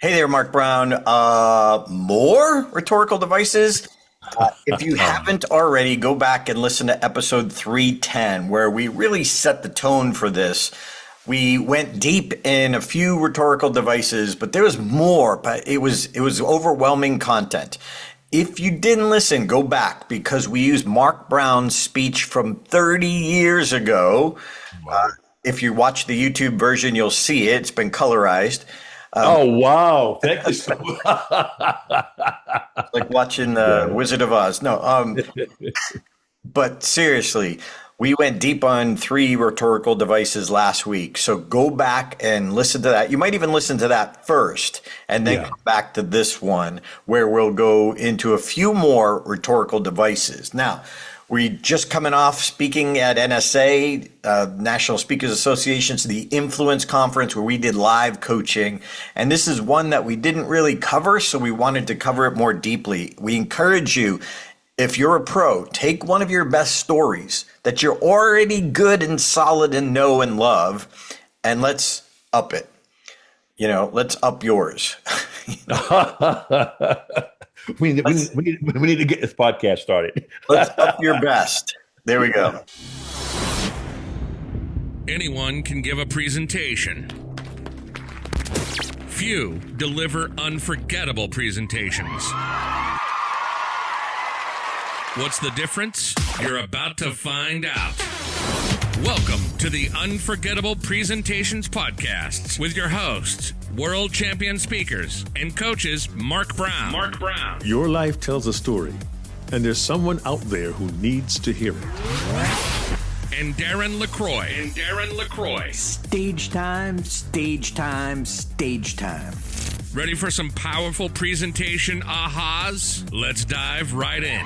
Hey there, Mark Brown. More rhetorical devices. If you haven't already, go back and listen to episode 310, where we really set the tone for this. We went deep in a few rhetorical devices, but there was more, but it was overwhelming content. If you didn't listen, go back because we used Mark Brown's speech from 30 years ago. Wow. If you watch the YouTube version, you'll see it. It's been colorized. Oh, wow. Thank you so much. Like watching the Yeah. Wizard of Oz. No, but seriously, we went deep on three rhetorical devices last week. So go back and listen to that. You might even listen to that first and then Yeah. come back to this one where we'll go into a few more rhetorical devices. Now, we just coming off speaking at NSA, National Speakers Association's the Influence Conference where we did live coaching. And this is one that we didn't really cover, so we wanted to cover it more deeply. We encourage you, if you're a pro, take one of your best stories that you're already good and solid and know and love, and let's up it. Let's up yours. We need to get this podcast started. Let's up your best. There we go. Anyone can give a presentation. Few deliver unforgettable presentations. What's the difference? You're about to find out. Welcome to the Unforgettable Presentations Podcasts with your hosts, world champion speakers and coaches Mark Brown. Your life tells a story, and there's someone out there who needs to hear it. And Darren LaCroix. Stage time, stage time, stage time. Ready for some powerful presentation ahas? Let's dive right in.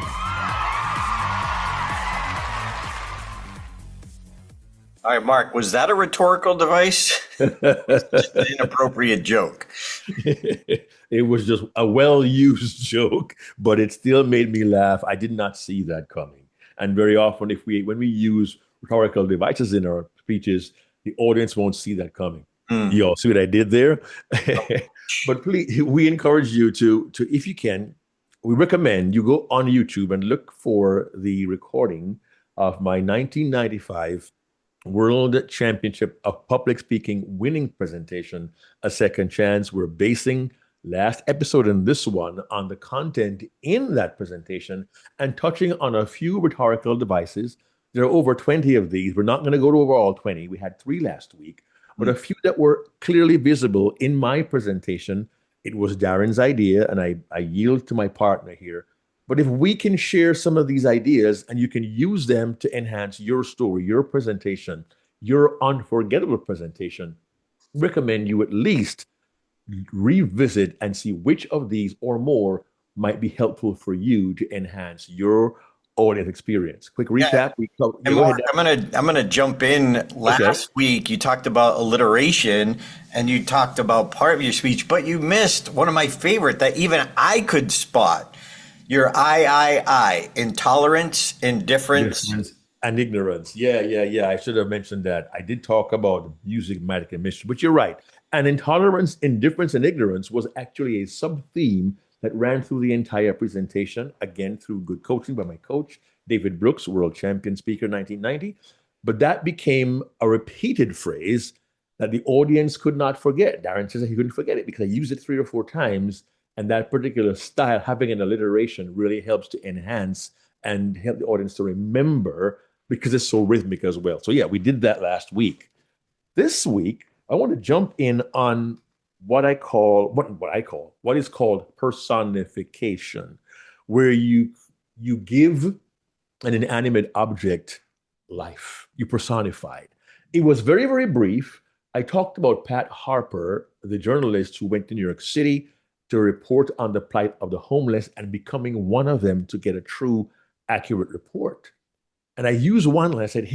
All right, Mark, was that a rhetorical device? Just an inappropriate joke. It was just a well-used joke, but it still made me laugh. I did not see that coming. And very often, when we use rhetorical devices in our speeches, the audience won't see that coming. You all see what I did there? But please, we encourage you to, if you can, we recommend you go on YouTube and look for the recording of my 1995 World Championship of Public Speaking winning presentation, A Second Chance. We're basing last episode and this one on the content in that presentation and touching on a few rhetorical devices. There are over 20 of these. We're not going to go over all 20. We had 3 last week, but a few that were clearly visible in my presentation. It was Darren's idea, and I yield to my partner here. But if we can share some of these ideas and you can use them to enhance your story, your presentation, your unforgettable presentation, recommend you at least revisit and see which of these or more might be helpful for you to enhance your audience experience. Quick recap. And Mark, I'm gonna jump in. Last week you talked about alliteration and you talked about part of your speech, but you missed one of my favorite that even I could spot. Your I, intolerance, indifference. And ignorance. Yeah. I should have mentioned that. I did talk about music, magic, and mystery, but you're right. And intolerance, indifference, and ignorance was actually a sub-theme that ran through the entire presentation, again, through good coaching by my coach, David Brooks, world champion speaker, 1990. But that became a repeated phrase that the audience could not forget. Darren says that he couldn't forget it because I used it 3 or 4 times. And that particular style, having an alliteration, really helps to enhance and help the audience to remember because it's so rhythmic as well. So yeah, we did that last week. This week, I want to jump in on what is called personification, where you give an inanimate object life. You personify it. It was very, very brief. I talked about Pat Harper, the journalist who went to New York City to report on the plight of the homeless and becoming one of them to get a true, accurate report. And I used one and I said,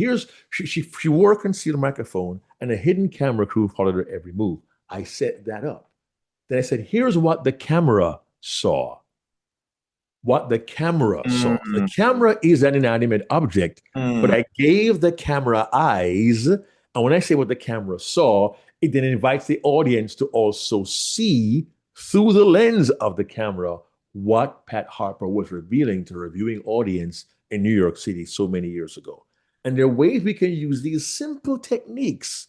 she wore a concealed microphone and a hidden camera crew followed her every move. I set that up. Then I said, here's what the camera saw. The camera is an inanimate object, but I gave the camera eyes. And when I say what the camera saw, it then invites the audience to also see through the lens of the camera what Pat Harper was revealing to her viewing audience in New York City so many years ago. And there are ways we can use these simple techniques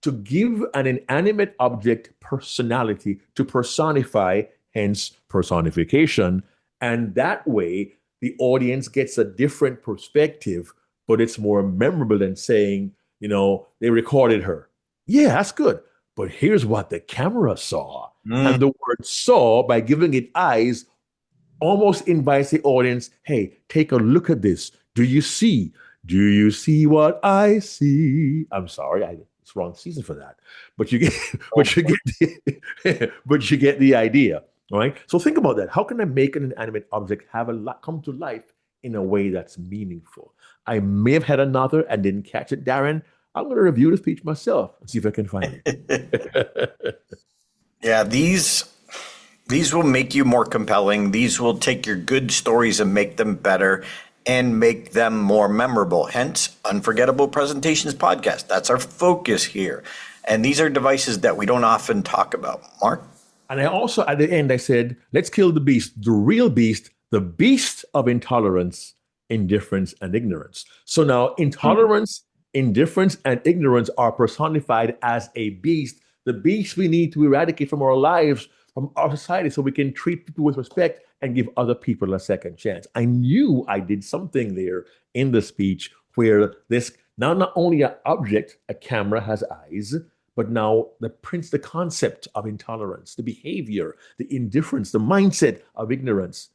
to give an inanimate object personality, to personify, hence personification. And that way, the audience gets a different perspective, but it's more memorable than saying, they recorded her. Yeah, that's good. But here's what the camera saw. And the word saw, by giving it eyes, almost invites the audience, hey, take a look at this. Do you see? Do you see what I see? I'm sorry, it's wrong season for that. But you get, but you get the idea, right? So think about that. How can I make an inanimate object come to life in a way that's meaningful? I may have had another and didn't catch it, Darren. I'm going to review the speech myself and see if I can find it. Yeah, these will make you more compelling. These will take your good stories and make them better and make them more memorable. Hence, Unforgettable Presentations Podcast. That's our focus here. And these are devices that we don't often talk about. Mark? And I also, at the end, I said, let's kill the beast, the real beast, the beast of intolerance, indifference, and ignorance. So now intolerance, indifference, and ignorance are personified as a beast, the beast we need to eradicate from our lives, from our society, so we can treat people with respect and give other people a second chance. I knew I did something there in the speech where this, now not only an object, a camera has eyes, but now the concept of intolerance, the behavior, the indifference, the mindset of ignorance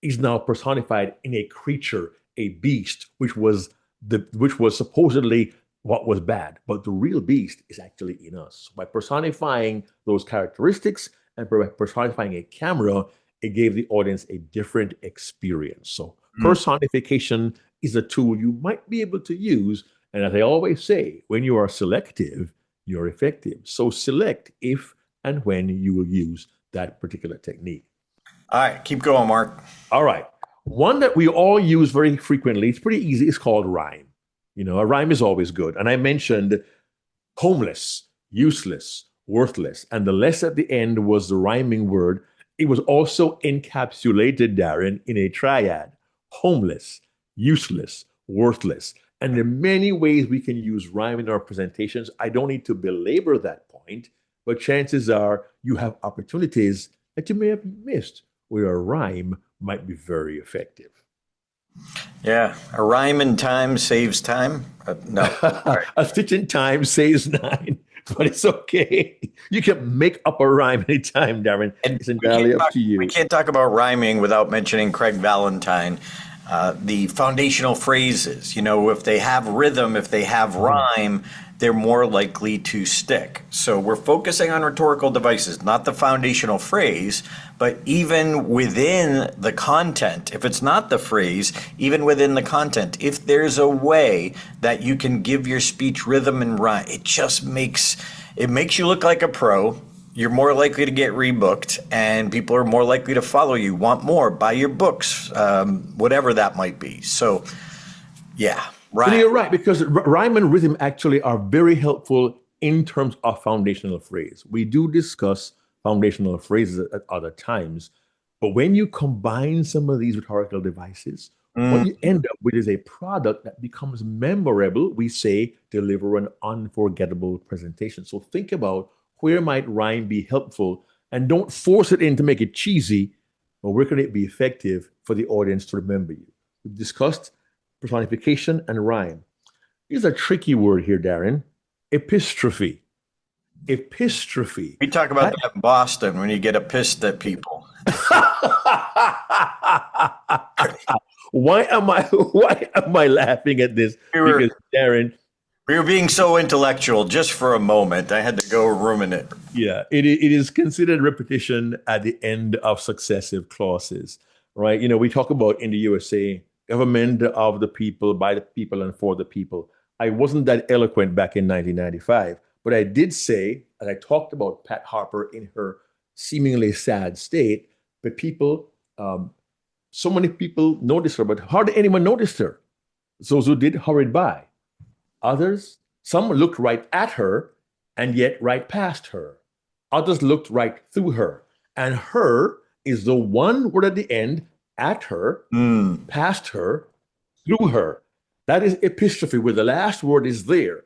is now personified in a creature, a beast, which was supposedly what was bad. But the real beast is actually in us. By personifying those characteristics and by personifying a camera, it gave the audience a different experience. So personification is a tool you might be able to use. And as I always say, when you are selective, you're effective. So select if and when you will use that particular technique. All right, keep going, Mark. All right. One that we all use very frequently, it's pretty easy, it's called rhyme. A rhyme is always good. And I mentioned homeless, useless, worthless. And the less at the end was the rhyming word. It was also encapsulated, Darren, in a triad: homeless, useless, worthless. And there are many ways we can use rhyme in our presentations. I don't need to belabor that point, but chances are you have opportunities that you may have missed where a rhyme might be very effective. Yeah, a rhyme in time saves time. No. A stitch in time saves 9. But it's okay. You can make up a rhyme anytime, Darren. And it's entirely up to you. We can't talk about rhyming without mentioning Craig Valentine. The foundational phrases, if they have rhythm, if they have rhyme, they're more likely to stick. So we're focusing on rhetorical devices, not the foundational phrase, but even within the content, if it's not the phrase, even within the content, if there's a way that you can give your speech rhythm and rhyme, it makes you look like a pro. You're more likely to get rebooked, and people are more likely to follow you, want more, buy your books, whatever that might be. So, yeah. Right. You're right, because rhyme and rhythm actually are very helpful in terms of foundational phrase. We do discuss foundational phrases at other times, but when you combine some of these rhetorical devices, what you end up with is a product that becomes memorable. We say deliver an unforgettable presentation. So think about where might rhyme be helpful, and don't force it in to make it cheesy, but where can it be effective for the audience to remember you? We've discussed personification and rhyme. Here's a tricky word here, Darren. Epistrophe. Epistrophe. We talk about that in Boston when you get pissed at people. Why am I laughing at this? Because Darren, we were being so intellectual just for a moment. I had to go ruminate. Yeah, it is considered repetition at the end of successive clauses, right? We talk about in the USA, government of the people, by the people, and for the people. I wasn't that eloquent back in 1995, but I did say, and I talked about Pat Harper in her seemingly sad state, but people, so many people noticed her, but hardly anyone noticed her. Those who did hurried by. Others, some looked right at her and yet right past her. Others looked right through her. And her is the one word at the end, at her, past her, through her. That is epistrophe, where the last word is there.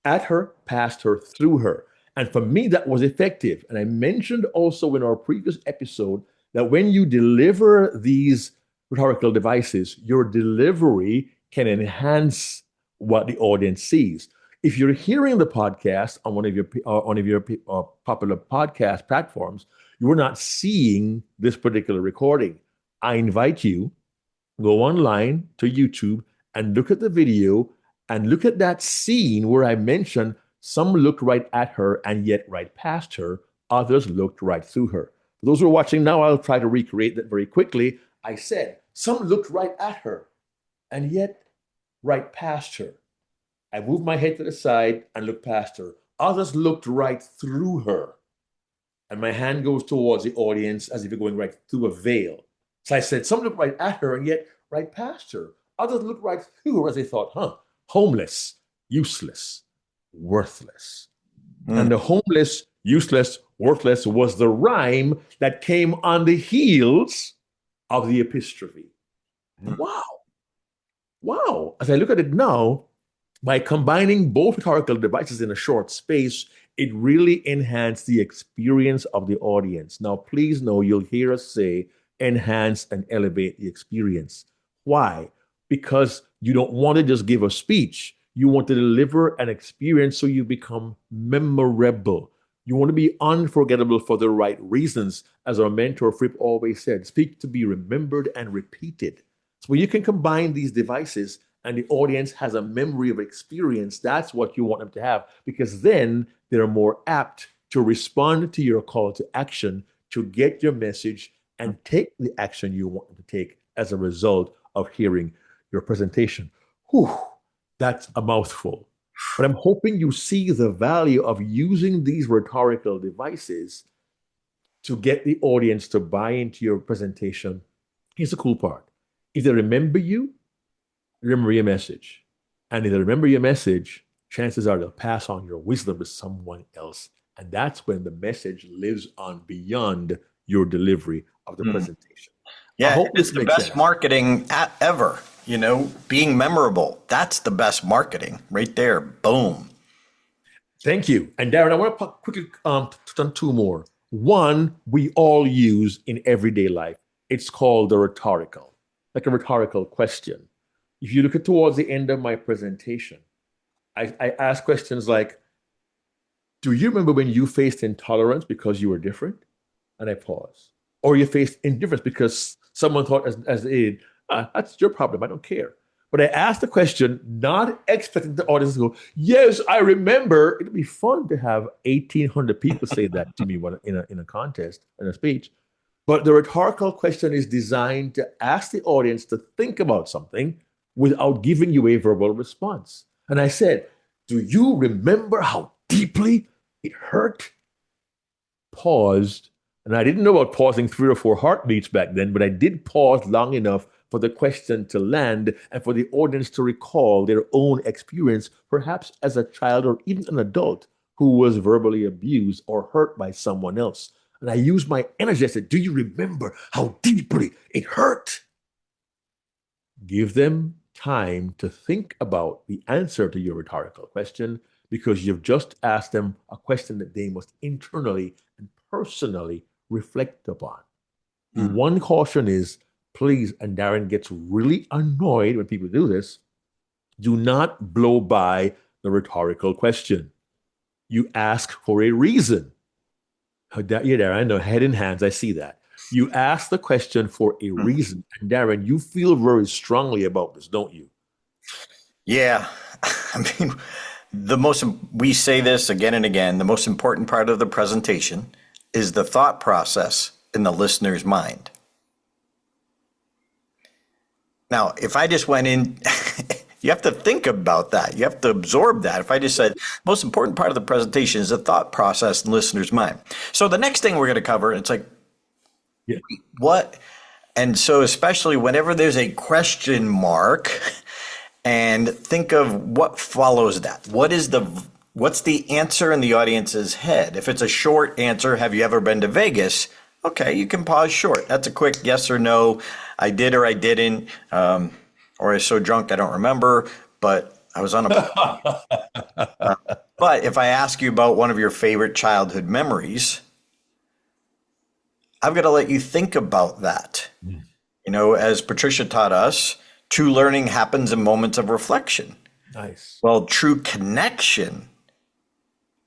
At her, past her, through her. And for me, that was effective. And I mentioned also in our previous episode that when you deliver these rhetorical devices, your delivery can enhance what the audience sees. If you're hearing the podcast on one of your popular podcast platforms, you are not seeing this particular recording. I invite you, go online to YouTube and look at the video and look at that scene where I mentioned some looked right at her and yet right past her. Others looked right through her. For those who are watching now, I'll try to recreate that very quickly. I said, some looked right at her and yet right past her. I moved my head to the side and looked past her. Others looked right through her. And my hand goes towards the audience as if you're going right through a veil. So I said, some looked right at her and yet right past her. Others looked right through her as they thought, homeless, useless, worthless. And the homeless, useless, worthless was the rhyme that came on the heels of the epistrophe. Wow. As I look at it now, by combining both rhetorical devices in a short space, it really enhanced the experience of the audience. Now, please know you'll hear us say enhance and elevate the experience. Why? Because you don't want to just give a speech. You want to deliver an experience so you become memorable. You want to be unforgettable for the right reasons. As our mentor Fripp always said, speak to be remembered and repeated. So when you can combine these devices and the audience has a memory of experience, that's what you want them to have, because then they're more apt to respond to your call to action, to get your message and take the action you want them to take as a result of hearing your presentation. Whew, that's a mouthful. But I'm hoping you see the value of using these rhetorical devices to get the audience to buy into your presentation. Here's the cool part. If they remember you, remember your message. And if they remember your message, chances are they'll pass on your wisdom to someone else. And that's when the message lives on beyond your delivery of the presentation. Yeah, it's the best marketing ever. You know, being memorable. That's the best marketing right there. Boom. Thank you. And Darren, I want to quickly touch on two more. One, we all use in everyday life. It's called the rhetorical, like a rhetorical question. If you look at towards the end of my presentation, I ask questions like, do you remember when you faced intolerance because you were different? And I pause. Or you faced indifference because someone thought as they did, that's your problem. I don't care. But I asked the question, not expecting the audience to go, yes, I remember. It'd be fun to have 1,800 people say that to me in a contest, in a speech. But the rhetorical question is designed to ask the audience to think about something without giving you a verbal response. And I said, do you remember how deeply it hurt? Paused. And I didn't know about pausing 3 or 4 heartbeats back then, but I did pause long enough for the question to land and for the audience to recall their own experience, perhaps as a child or even an adult who was verbally abused or hurt by someone else. And I used my energy. I said, do you remember how deeply it hurt? Give them time to think about the answer to your rhetorical question, because you've just asked them a question that they must internally and personally reflect upon. One caution is, please, and Darren gets really annoyed when people do this, do not blow by the rhetorical question. You ask for a reason. Yeah, Darren, I know, head in hands, I see that. You ask the question for a reason. And Darren, you feel very strongly about this, don't you? Yeah. I mean, we say this again and again, the most important part of the presentation is the thought process in the listener's mind. Now, if I just went in, you have to think about that. You have to absorb that. If I just said, most important part of the presentation is the thought process in the listener's mind. So the next thing we're going to cover, it's like, what? And so especially whenever there's a question mark, and think of what follows that. What's the answer in the audience's head? If it's a short answer, have you ever been to Vegas? Okay, you can pause short. That's a quick yes or no. I did or I didn't, or I was so drunk I don't remember, but I was on a. But if I ask you about one of your favorite childhood memories, I've got to let you think about that. You know, as Patricia taught us, true learning happens in moments of reflection. Nice. Well, true connection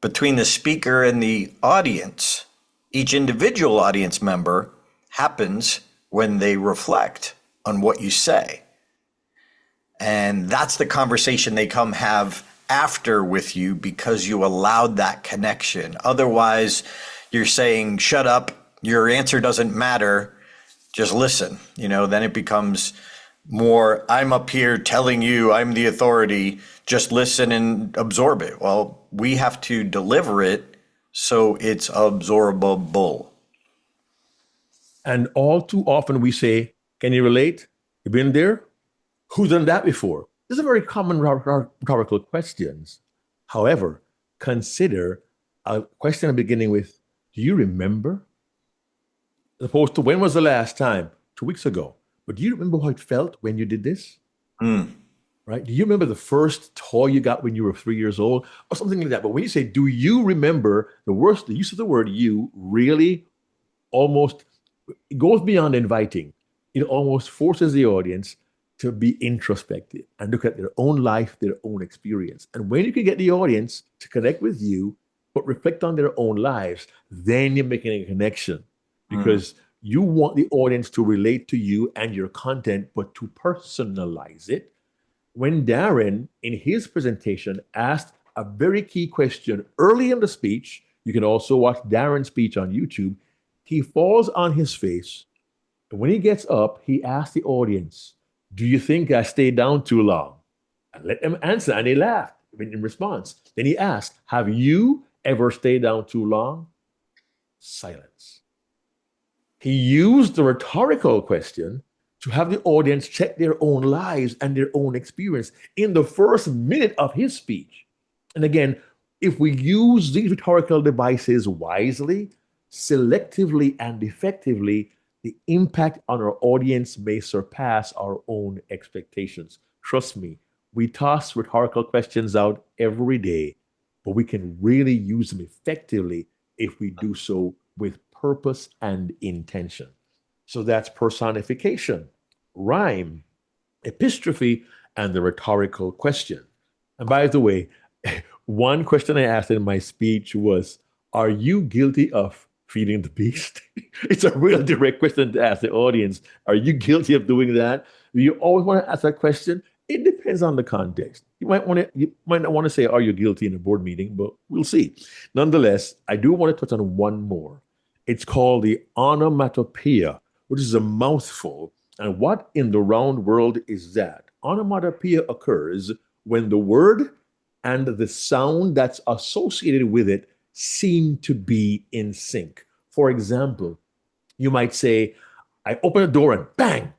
between the speaker and the audience, each individual audience member, happens when they reflect on what you say. And that's the conversation they come have after with you because you allowed that connection. Otherwise, you're saying, shut up, your answer doesn't matter, just listen. You know, then it becomes more, I'm up here telling you I'm the authority, just listen and absorb it. Well, we have to deliver it so it's absorbable. And all too often we say, can you relate? You been there? Who's done that before? These are very common rhetorical questions. However, consider a question beginning with, do you remember? As opposed to, when was the last time? 2 weeks ago. But do you remember how it felt when you did this? Right? Do you remember the first toy you got when you were 3 years old? Or something like that. But when you say, do you remember, the use of the word you really almost, it goes beyond inviting. It almost forces the audience to be introspective and look at their own life, their own experience. And when you can get the audience to connect with you, but reflect on their own lives, then you're making a connection because you want the audience to relate to you and your content, but to personalize it. When Darren, in his presentation, asked a very key question early in the speech, you can also watch Darren's speech on YouTube, he falls on his face. And when he gets up, he asks the audience, do you think I stayed down too long? And let them answer. And they laughed in response. Then he asked, have you ever stayed down too long? Silence. He used the rhetorical question to have the audience check their own lives and their own experience in the first minute of his speech. And again, if we use these rhetorical devices wisely, selectively, and effectively, the impact on our audience may surpass our own expectations. Trust me, we toss rhetorical questions out every day, but we can really use them effectively if we do so with purpose and intention. So that's personification, rhyme, epistrophe, and the rhetorical question. And by the way, one question I asked in my speech was, are you guilty of feeding the beast? It's a real direct question to ask the audience. Are you guilty of doing that? Do you always want to ask that question? It depends on the context. You might not want to say, are you guilty in a board meeting, but we'll see. Nonetheless, I do want to touch on one more. It's called the onomatopoeia, which is a mouthful. And what in the round world is that? Onomatopoeia occurs when the word and the sound that's associated with it seem to be in sync. For example, you might say, I open a door and bang,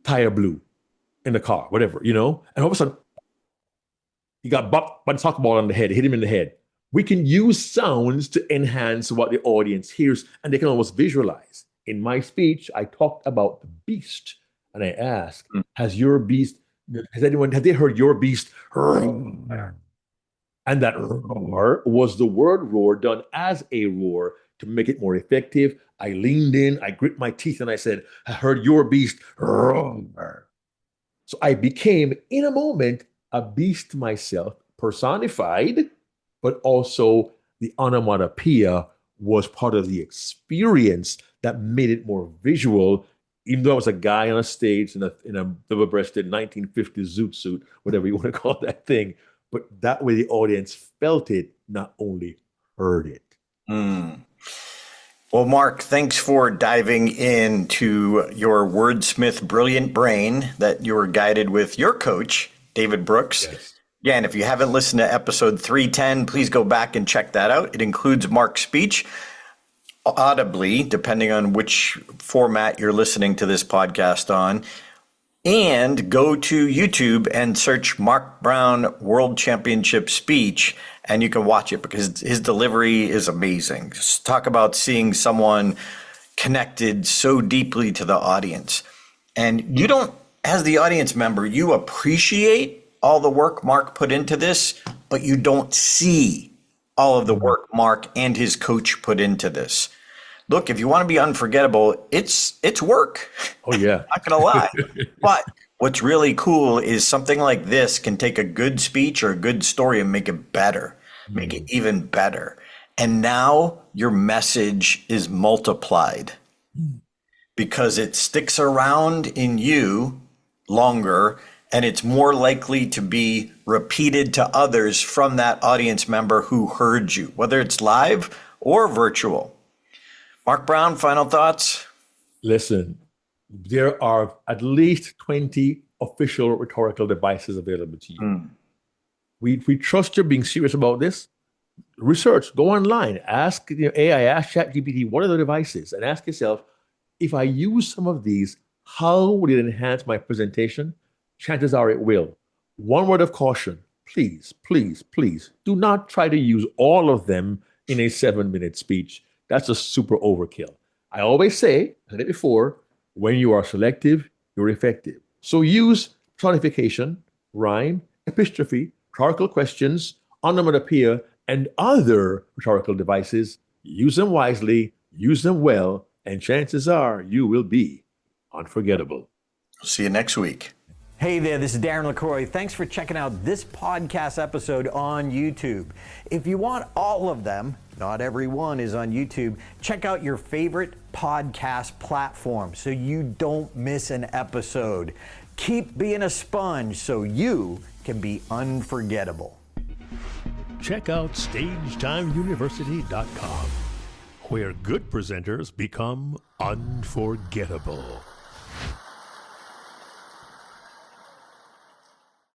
tire blew in the car, whatever, and all of a sudden, he got bopped by the soccer ball on the head, hit him in the head. We can use sounds to enhance what the audience hears, and they can almost visualize. In my speech, I talked about the beast, and I asked, have they heard your beast? And that roar was the word roar done as a roar to make it more effective. I leaned in, I grit my teeth, and I said, I heard your beast roar. So I became, in a moment, a beast myself, personified, but also the onomatopoeia was part of the experience that made it more visual, even though I was a guy on a stage in a double-breasted 1950s zoot suit, whatever you want to call that thing. But that way the audience felt it, not only heard it. Well, Mark, thanks for diving into your wordsmith brilliant brain that you were guided with your coach, David Brooks. Yes. Again, if you haven't listened to episode 310, please go back and check that out. It includes Mark's speech audibly, depending on which format you're listening to this podcast on. And go to YouTube and search Mark Brown World Championship speech, and you can watch it because his delivery is amazing. Just talk about seeing someone connected so deeply to the audience. And you don't, as the audience member, you appreciate all the work Mark put into this, but you don't see all of the work Mark and his coach put into this. Look, if you want to be unforgettable, it's work. Oh, yeah. Not going to lie. But what's really cool is something like this can take a good speech or a good story and make it better, make it even better. And now your message is multiplied because it sticks around in you longer, and it's more likely to be repeated to others from that audience member who heard you, whether it's live or virtual. Mark Brown, final thoughts? Listen, there are at least 20 official rhetorical devices available to you. We trust you're being serious about this. Research, go online, ask AI, ask ChatGPT, what are the devices? And ask yourself, if I use some of these, how will it enhance my presentation? Chances are it will. One word of caution, please, please, please, do not try to use all of them in a 7-minute speech. That's a super overkill. I always say, I said it before, when you are selective, you're effective. So use personification, rhyme, epistrophe, rhetorical questions, onomatopoeia, and other rhetorical devices. Use them wisely, use them well, and chances are you will be unforgettable. See you next week. Hey there, this is Darren LaCroix. Thanks for checking out this podcast episode on YouTube. If you want all of them, not every one is on YouTube, check out your favorite podcast platform so you don't miss an episode. Keep being a sponge so you can be unforgettable. Check out StagetimeUniversity.com, where good presenters become unforgettable.